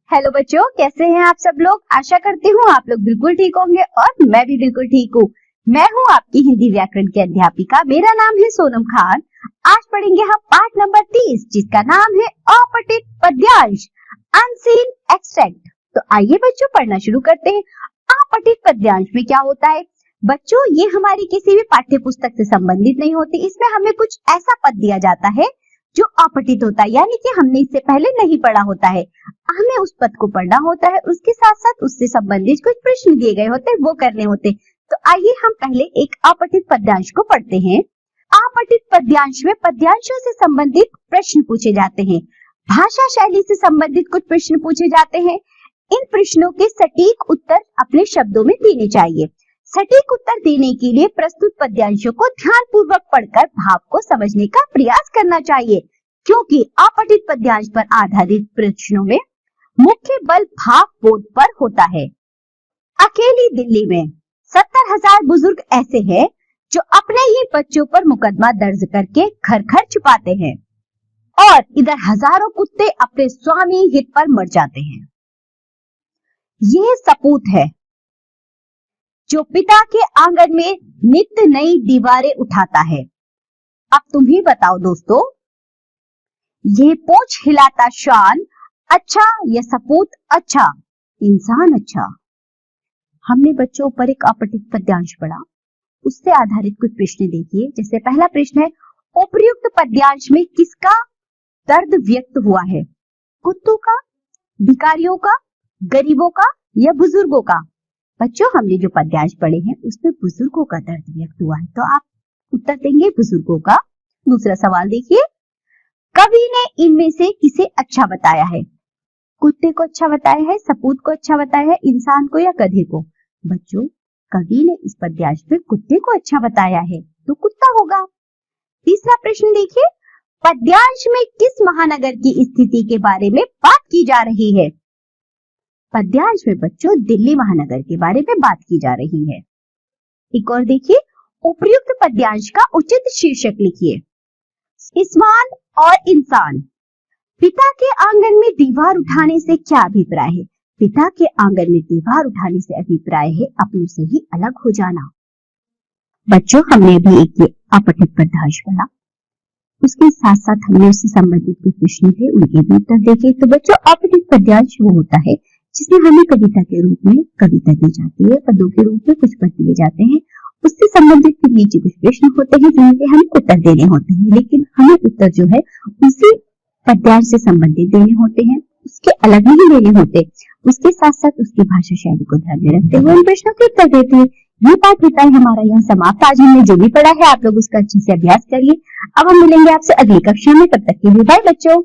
Hello बच्चों, कैसे हैं आप सब लोग। आशा करती हूँ आप लोग बिल्कुल ठीक होंगे और मैं भी बिल्कुल ठीक हूँ। मैं हूँ आपकी हिंदी व्याकरण की अध्यापिका। मेरा नाम है सोनम खान। आज पढ़ेंगे हम पाठ नंबर 30 जिसका नाम है अपठित पद्यांश, अनसीन एक्सट्रैक्ट। तो आइए बच्चों पढ़ना शुरू करते हैं। अपठित पद्यांश में क्या होता है बच्चों, ये हमारी किसी भी पाठ्य पुस्तक से संबंधित नहीं होती। इसमें हमें कुछ ऐसा पद दिया जाता है जो अपठित होता है, यानी कि हमने इससे पहले नहीं पढ़ा होता है। हमें उस पद को पढ़ना होता है, उसके साथ साथ उससे संबंधित कुछ प्रश्न दिए गए होते हैं, वो करने होते हैं। तो आइए हम पहले एक अपठित पद्यांश को पढ़ते हैं। अपठित पद्यांश में पद्यांशों से संबंधित प्रश्न पूछे जाते हैं, भाषा शैली से संबंधित कुछ प्रश्न पूछे जाते हैं। इन प्रश्नों के सटीक उत्तर अपने शब्दों में देने चाहिए। सटीक उत्तर देने के लिए प्रस्तुत पद्यांशों को ध्यानपूर्वक पढ़कर भाव को समझने का प्रयास करना चाहिए, क्योंकि अपठित पद्यांश पर आधारित प्रश्नों में मुख्य बल भाव बोध पर होता है। अकेली दिल्ली में 70,000 बुजुर्ग ऐसे हैं जो अपने ही बच्चों पर मुकदमा दर्ज करके घर घर छुपाते हैं और इधर हजारों कुत्ते अपने स्वामी हित पर मर जाते हैं। यह सपूत है जो पिता के आंगन में नित्य नई दीवारें उठाता है। अब तुम ही बताओ दोस्तों, ये पूंछ हिलाता शान अच्छा या सपूत अच्छा, इंसान अच्छा। हमने बच्चों पर एक अपठित पद्यांश पढ़ा, उससे आधारित कुछ प्रश्न देखिए। जैसे पहला प्रश्न है, उपर्युक्त पद्यांश में किसका दर्द व्यक्त हुआ है? कुत्तों का, भिखारियों का, गरीबों का या बुजुर्गों का? बच्चों हमने जो पद्यांश पढ़े हैं उसमें बुजुर्गों का दर्द व्यक्त हुआ है, तो आप उत्तर देंगे बुजुर्गों का। दूसरा सवाल देखिए, कवि ने इनमें से किसे अच्छा बताया है? कुत्ते को अच्छा बताया है, सपूत को अच्छा बताया है, इंसान को या गधे को? बच्चों कवि ने इस पद्यांश में कुत्ते को अच्छा बताया है, तो कुत्ता होगा। तीसरा प्रश्न देखिए, पद्यांश में किस महानगर की स्थिति के बारे में बात की जा रही है? पद्यांश में बच्चों दिल्ली महानगर के बारे में बात की जा रही है। एक और देखिए, उपर्युक्त पद्यांश का उचित शीर्षक लिखिए। इस्मान और इंसान। पिता के आंगन में दीवार उठाने से क्या अभिप्राय है? पिता के आंगन में दीवार उठाने से अभिप्राय है अपनों से ही अलग हो जाना। बच्चों हमने भी एक ये अपठित पद्यांश पढ़ा, उसके साथ साथ हमने उससे संबंधित कुछ प्रश्न थे, उनके भी उत्तर देखे। तो बच्चों अपठित पद्यांश वो होता है जिसमें हमें कविता के रूप में कविता दी जाती है, पदों के रूप में कुछ पद दिए जाते हैं, उससे संबंधित फिर नीचे कुछ प्रश्न होते हैं जिनके हमें उत्तर देने होते हैं, लेकिन हमें उत्तर जो है उसी पद्यांश से संबंधित देने होते हैं, उसके अलग नहीं देने होते। उसके साथ साथ उसकी भाषा शैली को ध्यान में रखते हुए उन प्रश्नों के उत्तर देते हैं। ये पाठ होता है हमारा यहाँ समाप्त। आज हमने जो भी पढ़ा है आप लोग उसका अच्छे से अभ्यास करिए। अब हम मिलेंगे आपसे अगली कक्षा में, तब तक के लिए बाय बच्चों।